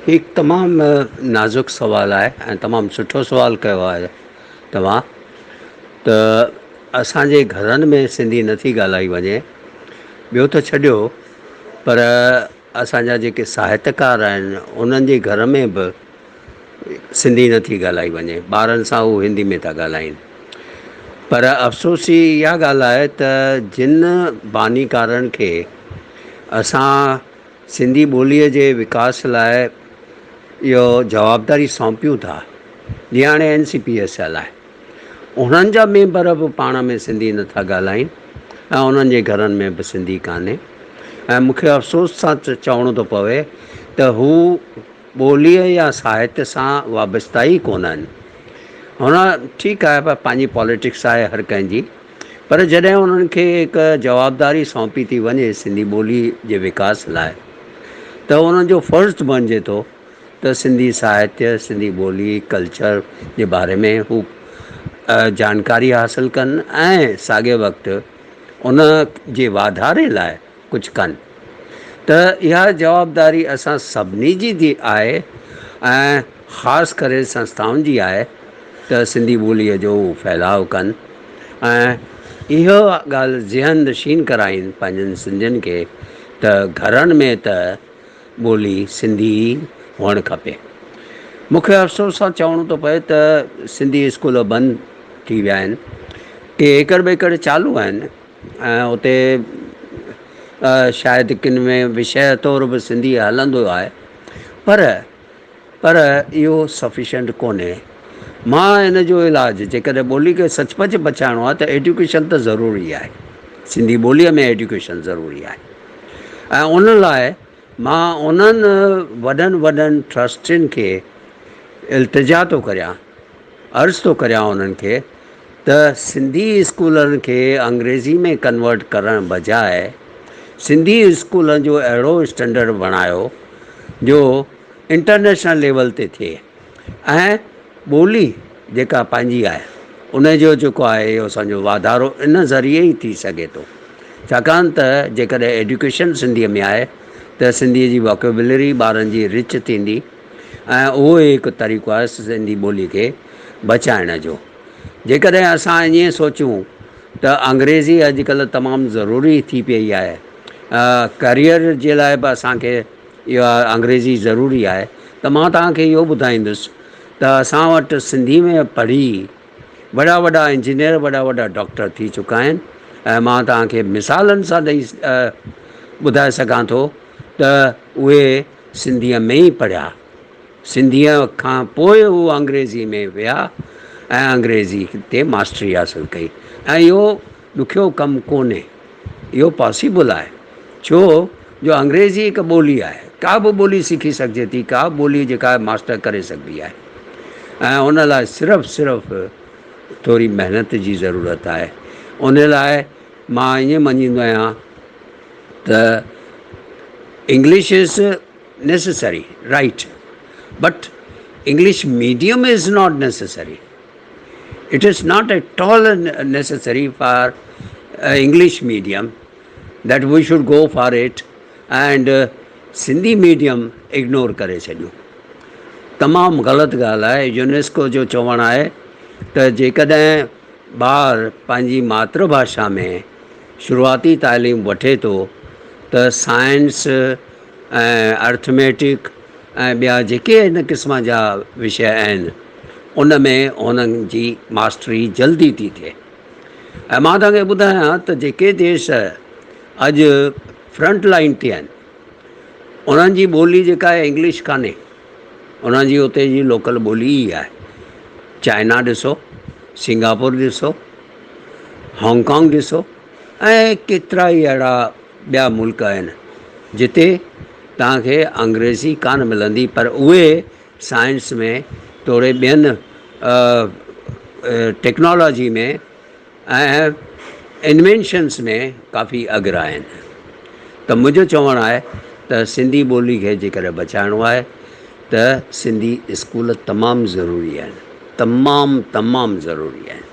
हिकु तमामु नाज़ुक सुवालु आहे ऐं तमामु सुठो सुवालु कयो आहे तव्हां। त असांजे घरनि में सिंधी नथी ॻाल्हाई वञे, ॿियो त छॾियो, पर असांजा जेके साहित्यकार आहिनि उन्हनि जे घर में बि सिंधी नथी ॻाल्हाई वञे, ॿारनि सां उहे हिंदी में था ॻाल्हाइनि। पर अफ़सोसी इहा ॻाल्हि आहे त जिन बानीकारनि खे असां सिंधी ॿोलीअ जे विकास लाइ इहो जवाबदारी सौंपियूं था, जीअं हाणे NCPSL आहे, उन्हनि जा मेंबर बि पाण में सिंधी नथा ॻाल्हाइनि ऐं उन्हनि जे घरनि में बि सिंधी कान्हे। ऐं मूंखे अफ़सोस सां चवणो थो पवे त हू ॿोलीअ या साहित्य सां वाबस्ता ई कोन आहिनि। हुन ठीकु आहे, पर पंहिंजी पॉलिटिक्स आहे हर कंहिंजी, पर जॾहिं उन्हनि खे हिकु जवाबदारी सौंपी थी वञे सिंधी ॿोली जे विकास लाइ, त उन्हनि जो फ़र्ज़ु बणिजे थो त सिंधी साहित्य, सिंधी ॿोली, कल्चर जे बारे में हू जानकारी हासिलु कनि ऐं साॻे वक़्तु उन जे वाधारे लाइ कुझु कनि। त इहा जवाबदारी असां सभिनी जी आहे ऐं ख़ासि करे संस्थाउनि जी आहे त सिंधी ॿोलीअ जो फैलाव कनि ऐं इहो ॻाल्हि ज़हन नशीन कराइनि पंहिंजनि सिंधियुनि खे त घरनि में त ॿोली सिंधी हुअणु खपे। मूंखे अफ़सोस सां चवणो थो पए त सिंधी स्कूल बंदि थी विया आहिनि, के एकड़ ॿेकड़ चालू आहिनि ऐं उते शायदि किन में विषय तौर बि सिंधी हलंदो आहे, पर इहो सफिशेंट कोन्हे। मां इन जो इलाजु जेकॾहिं ॿोली खे सचुपचु बचाइणो आहे त एजुकेशन त ज़रूरी आहे, सिंधी ॿोलीअ में एजुकेशन ज़रूरी आहे। ऐं उन लाइ मां उन्हनि वॾनि ट्रस्टियुनि खे इल्तिजा थो करियां, अर्ज़ु थो करियां उन्हनि खे त सिंधी स्कूलनि खे अंग्रेज़ी में कन्वर्ट करण बजाए सिंधी स्कूलनि जो अहिड़ो स्टैंडर्ड बणायो जो इंटरनेशनल लेवल ते थिए ऐं ॿोली जेका पंहिंजी आहे उनजो जेको आहे इहो असांजो वाधारो इन ज़रिए ई थी सघे थो। छाकाणि त जेकॾहिं एजुकेशन सिंधीअ में आहे त सिंधीअ जी वॉकेबुलरी ॿारनि जी रिच थींदी ऐं उहो हिकु तरीक़ो आहे सिंधी ॿोली खे बचाइण जो। जेकॾहिं असां ईअं सोचूं त अंग्रेज़ी अॼुकल्ह तमामु ज़रूरी थी पई आहे, करियर जे लाइ बि असांखे इहा अंग्रेज़ी ज़रूरी आहे, त मां तव्हांखे इहो ॿुधाईंदुसि त असां वटि सिंधी में पढ़ी वॾा इंजीनियर, वॾा डॉक्टर थी चुका आहिनि ऐं मां तव्हांखे मिसालनि सां ॾेई ॿुधाए सघां थो त उहे सिंधीअ में ई पढ़िया, सिंधीअ खां पोइ हू अंग्रेज़ी में विया ऐं अंग्रेज़ी ते मास्टरी हासिलु कई। ऐं इहो ॾुखियो कमु कोन्हे, इहो पॉसिबल आहे, छो जो अंग्रेज़ी हिकु ॿोली आहे, का बि ॿोली सिखी सघिजे थी, का बि ॿोली जेका मास्टर करे सघिबी आहे ऐं उन लाइ सिर्फ़ु थोरी महिनत जी ज़रूरत आहे। उन लाइ मां ईअं मञींदो आहियां त English is necessary, right, but English medium is not necessary. It is not at all necessary for English medium that we should go for it and Sindhi medium ignore करे छॾियूं। तमामु ग़लति ॻाल्हि आहे। यूनेस्को जो चवणु आहे त जेकॾहिं ॿार पंहिंजी मातृभाषा में शुरूआती तालीम वठे थो त साइंस ऐं अर्थमेटिक ऐं ॿिया जेके इन क़िस्म जा विषय आहिनि उन में उन्हनि जी मास्टरी जल्दी थी थिए। ऐं मां तव्हांखे ॿुधायां त जेके देश अॼु फ्रंट लाइन ते आहिनि उन्हनि जी ॿोली जेका आहे इंग्लिश कान्हे, उन्हनि जी उते जी लोकल ॿोली ई आहे। चाइना ॾिसो, सिंगापुर ॾिसो, हांगकांग ॾिसो ऐं केतिरा ई अहिड़ा ॿिया मुल्क आहिनि जिते तव्हांखे अंग्रेज़ी कान मिलंदी, पर उहे साइंस में थोरे ॿियनि टेक्नोलॉजी में ऐं इन्वेंशन्स में काफ़ी अॻियां आहिनि। त मुंहिंजो चवणु आहे त सिंधी ॿोली खे जेकॾहिं बचाइणो आहे त सिंधी स्कूल तमामु ज़रूरी आहिनि, तमामु ज़रूरी आहिनि।